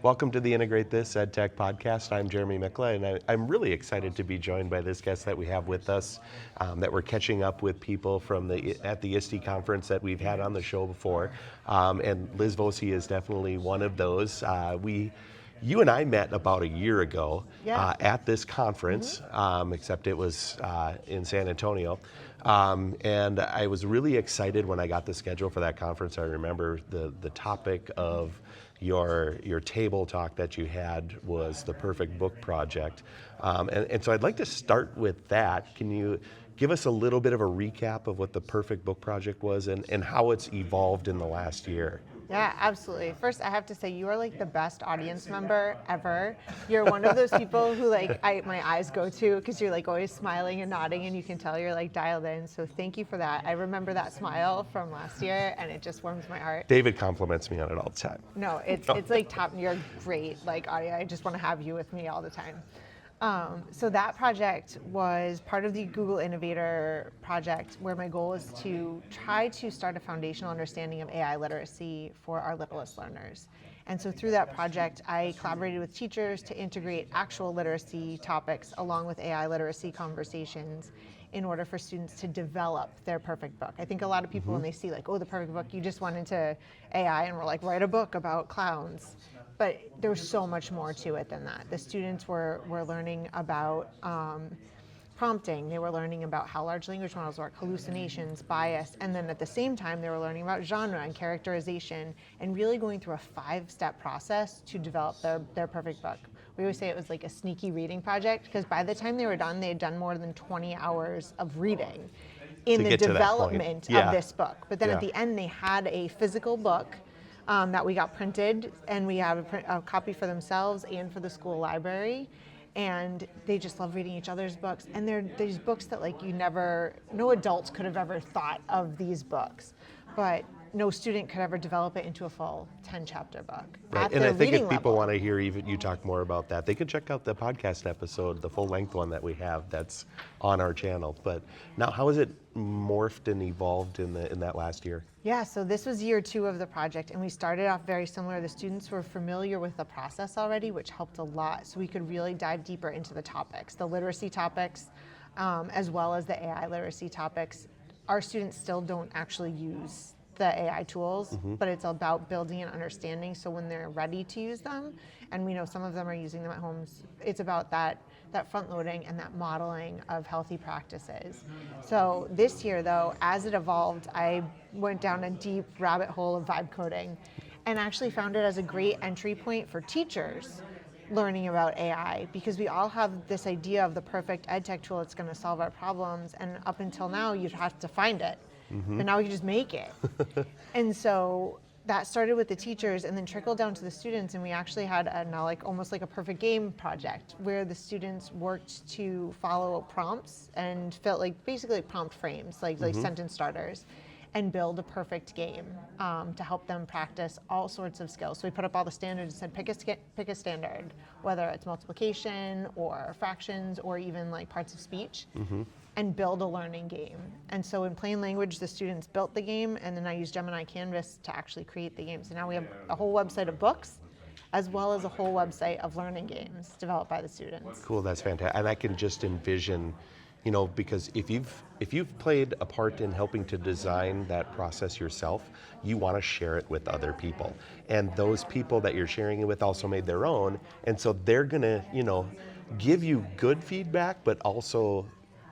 Welcome to the Integrate This EdTech podcast. I'm Jeremy Mikla, and I'm really excited to be joined by this guest that we have with us, that we're catching up with people from at the ISTE conference that we've had on the show before. And Liz Voci is definitely one of those. You and I met about a year ago at this conference, except it was in San Antonio. And I was really excited when I got the schedule for that conference. I remember the topic of your table talk that you had was the perfect book project. And so I'd like to start with that. Can you give us a little bit of a recap of what the perfect book project was and how it's evolved in the last year? Yeah, absolutely. First, I have to say you are like the best audience member ever. You're one of those people who my eyes go to because you're like always smiling and nodding, and you can tell you're like dialed in. So thank you for that. I remember that smile from last year, and it just warms my heart. David compliments me on it all the time. No, it's like top. You're great. I just want to have you with me all the time. So that project was part of the Google Innovator project, where my goal is to try to start a foundational understanding of AI literacy for our littlest learners. And so through that project, I collaborated with teachers to integrate actual literacy topics along with AI literacy conversations in order for students to develop their perfect book. I think a lot of people when they see the perfect book, you just went into AI and were like, write a book about clowns. But there's so much more to it than that. The students were learning about prompting. They were learning about how large language models work, hallucinations, bias, and then at the same time, they were learning about genre and characterization and really going through a 5-step process to develop their perfect book. We always say it was like a sneaky reading project because by the time they were done, they had done more than 20 hours of reading in the development of this book. But then at the end, they had a physical book that we got printed, and we have a copy for themselves and for the school library. And they just love reading each other's books. And they're these books that no adults could have ever thought of these books. But no student could ever develop it into a full 10-chapter book. Right. And I think if people want to hear you talk more about that, they can check out the podcast episode, the full-length one that we have that's on our channel. But now, how has it morphed and evolved in that last year? Yeah, so this was year 2 of the project, and we started off very similar. The students were familiar with the process already, which helped a lot, so we could really dive deeper into the topics, the literacy topics, as well as the AI literacy topics. Our students still don't actually use the AI tools, but it's about building an understanding so when they're ready to use them, and we know some of them are using them at homes, it's about that front loading and that modeling of healthy practices. So this year though, as it evolved, I went down a deep rabbit hole of vibe coding and actually found it as a great entry point for teachers learning about AI, because we all have this idea of the perfect edtech tool that's going to solve our problems, and up until now you'd have to find it. But now we can just make it. And so that started with the teachers and then trickled down to the students, and we actually had almost like a perfect game project where the students worked to follow prompts and felt basically prompt frames, like sentence starters, and build a perfect game to help them practice all sorts of skills. So we put up all the standards and said pick a standard, whether it's multiplication or fractions or even parts of speech. And build a learning game. And so in plain language, the students built the game, and then I used Gemini Canvas to actually create the game. So now we have a whole website of books, as well as a whole website of learning games developed by the students. Cool, that's fantastic. And I can just envision, because if you've played a part in helping to design that process yourself, you want to share it with other people. And those people that you're sharing it with also made their own, and so they're gonna, give you good feedback, but also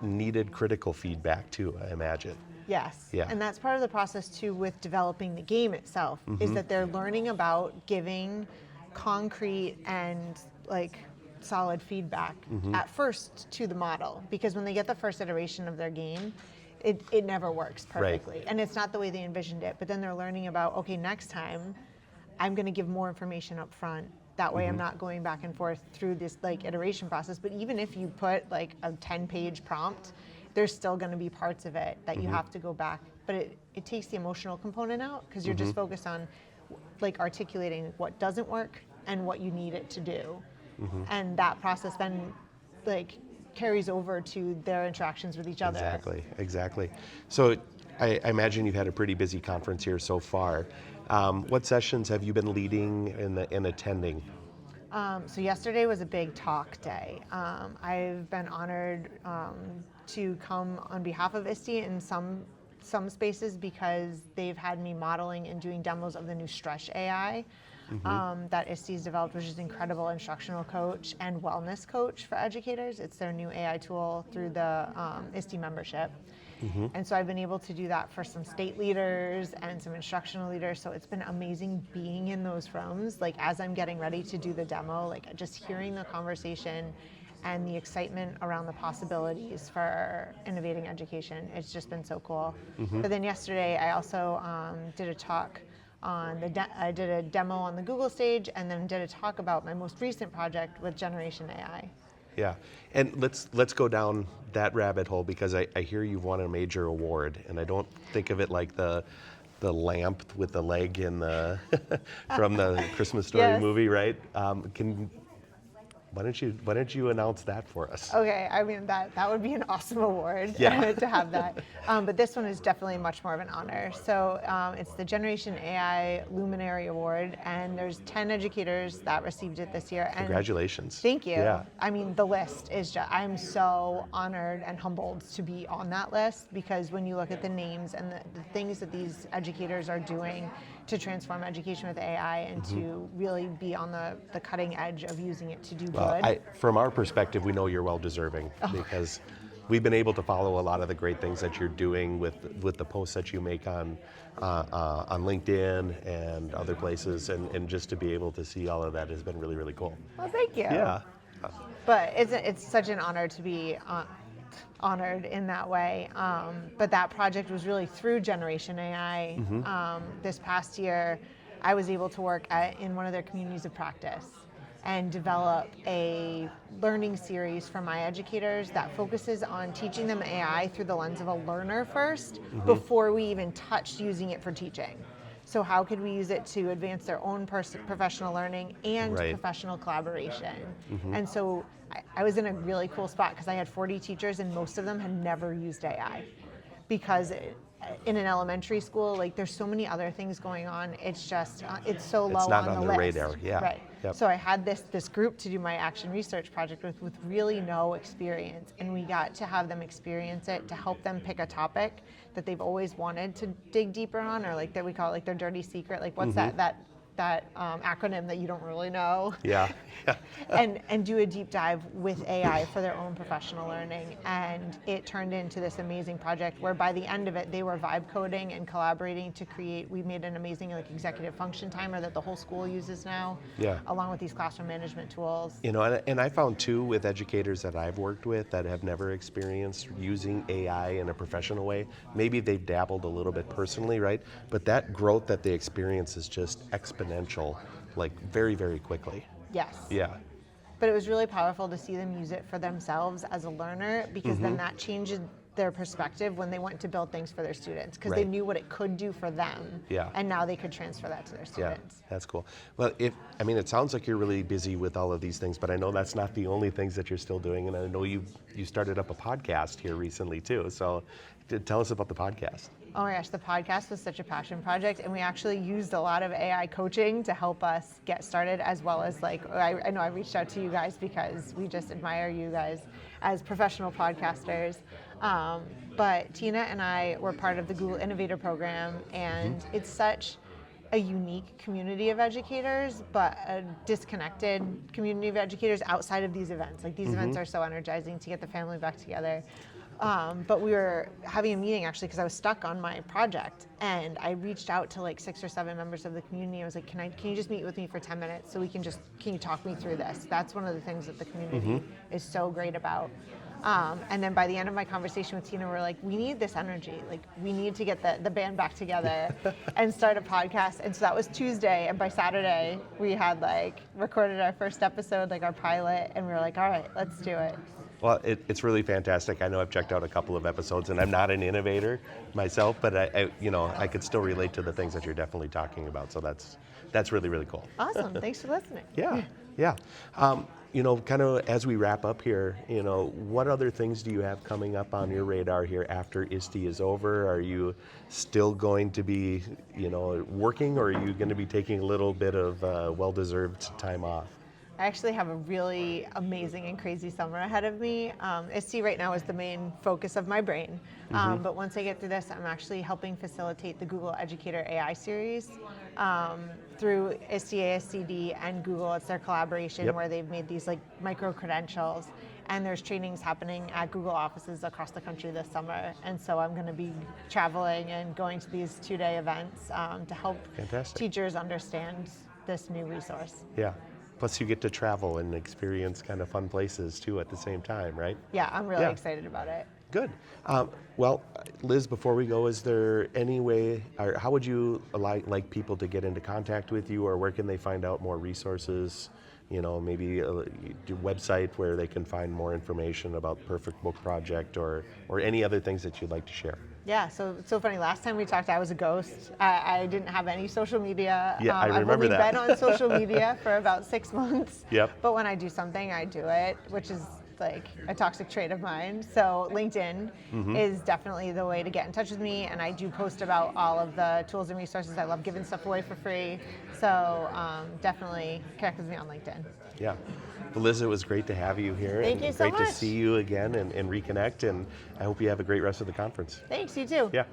needed critical feedback too, I imagine. Yes, yeah. And that's part of the process too with developing the game itself, is that they're learning about giving concrete and solid feedback at first to the model, because when they get the first iteration of their game, it never works perfectly. Right. And it's not the way they envisioned it, but then they're learning about, okay, next time I'm going to give more information up front. That way I'm not going back and forth through this iteration process. But even if you put a 10-page prompt, there's still going to be parts of it that you have to go back. But it takes the emotional component out, because you're just focused on articulating what doesn't work and what you need it to do. And that process then carries over to their interactions with each other. Exactly. So I imagine you've had a pretty busy conference here so far. What sessions have you been leading and attending? So yesterday was a big talk day. I've been honored to come on behalf of ISTE in some spaces because they've had me modeling and doing demos of the new Stretch AI that ISTE's developed, which is an incredible instructional coach and wellness coach for educators. It's their new AI tool through the ISTE membership. And so I've been able to do that for some state leaders and some instructional leaders. So it's been amazing being in those rooms. Like as I'm getting ready to do the demo, like just hearing the conversation and the excitement around the possibilities for innovating education. It's just been so cool. But then yesterday I also did a talk on I did a demo on the Google stage and then did a talk about my most recent project with Generation AI. Yeah, and let's go down that rabbit hole because I hear you've won a major award, and I don't think of it like the lamp with the leg in the from the Christmas Story Yes. movie, right? Why don't you announce that for us? Okay, I mean that would be an awesome award Yeah. to have that, but this one is definitely much more of an honor. So it's the Generation AI Luminary Award, and there's 10 educators that received it this year. And Congratulations. thank you. Yeah. I mean, the list is just, I'm so honored and humbled to be on that list because when you look at the names and the things that these educators are doing to transform education with AI and to really be on the cutting edge of using it to do good. From our perspective, we know you're well deserving because we've been able to follow a lot of the great things that you're doing with the posts that you make on LinkedIn and other places, and just to be able to see all of that has been really, really cool. Well, thank you. Yeah. But it's such an honor to be honored in that way. But that project was really through Generation AI. This past year, I was able to work in one of their communities of practice and develop a learning series for my educators that focuses on teaching them AI through the lens of a learner first before we even touched using it for teaching. So how could we use it to advance their own professional learning and Right. professional collaboration? And so I was in a really cool spot because I had 40 teachers and most of them had never used AI because in an elementary school, like there's so many other things going on. It's just, it's so low It's not on on the their list. radar, yeah. Right. Yep. So I had this group to do my action research project with really no experience, and we got to have them experience it to help them pick a topic that they've always wanted to dig deeper on, or like that we call it like their dirty secret. Like what's that acronym that you don't really know? Yeah. and do a deep dive with AI for their own professional learning. And it turned into this amazing project where by the end of it, they were vibe coding and collaborating to create, we made an amazing like executive function timer that the whole school uses now, Yeah. along with these classroom management tools. You know, and I found too with educators that I've worked with that have never experienced using AI in a professional way, maybe they've dabbled a little bit personally, right? But that growth that they experience is just exponential, like very, very quickly. Yes. Yeah. But it was really powerful to see them use it for themselves as a learner because then that changed their perspective when they went to build things for their students because they Right. knew what it could do for them. Yeah. And now they could transfer that to their Yeah, students. that's cool. Well, it sounds like you're really busy with all of these things, but I know that's not the only things that you're still doing, and I know you started up a podcast here recently too. So, tell us about the podcast. Oh my gosh, the podcast was such a passion project, and we actually used a lot of AI coaching to help us get started, as well as like, I know I reached out to you guys because we just admire you guys as professional podcasters. But Tina and I were part of the Google Innovator program, and it's such a unique community of educators, but a disconnected community of educators outside of these events. Like these events are so energizing to get the family back together. But we were having a meeting actually because I was stuck on my project, and I reached out to like 6 or 7 members of the community. I was like, can you just meet with me for 10 minutes so can you talk me through this? That's one of the things that the community is so great about. And then by the end of my conversation with Tina, we're like, we need this energy. Like we need to get the band back together and start a podcast. And so that was Tuesday, and by Saturday we had like recorded our first episode, like our pilot, and we were like, all right, let's do it. Well, it's really fantastic. I know I've checked out a couple of episodes, and I'm not an innovator myself, but I could still relate to the things that you're definitely talking about. So that's that's really, really cool. Awesome. Thanks for listening. Yeah, yeah. Kind of as we wrap up here, what other things do you have coming up on your radar here after ISTE is over? Are you still going to be, working, or are you going to be taking a little bit of well-deserved time off? I actually have a really amazing and crazy summer ahead of me. ISTE right now is the main focus of my brain. But once I get through this, I'm actually helping facilitate the Google Educator AI series through ISTE, ASCD, and Google. It's their collaboration where they've made these like micro credentials. And there's trainings happening at Google offices across the country this summer. And so I'm going to be traveling and going to these 2-day events to help teachers understand this new resource. Yeah. Plus you get to travel and experience kind of fun places too at the same time, right? Yeah, I'm really excited about it. Good. Well, Liz, before we go, is there any way, or how would you like people to get into contact with you, or where can they find out more resources? Maybe a website where they can find more information about the Perfect Book Project, or any other things that you'd like to share. Yeah, so funny. Last time we talked, I was a ghost. I didn't have any social media. Yeah, I remember that. I've only been on social media for about 6 months. Yep. But when I do something, I do it, which is like a toxic trait of mine. So LinkedIn is definitely the way to get in touch with me, and I do post about all of the tools and resources. I love giving stuff away for free. So definitely connect with me on LinkedIn. Yeah. Well, Liz, it was great to have you here. Thank you so much. Great to see you again and reconnect, and I hope you have a great rest of the conference. Thanks, you too. Yeah.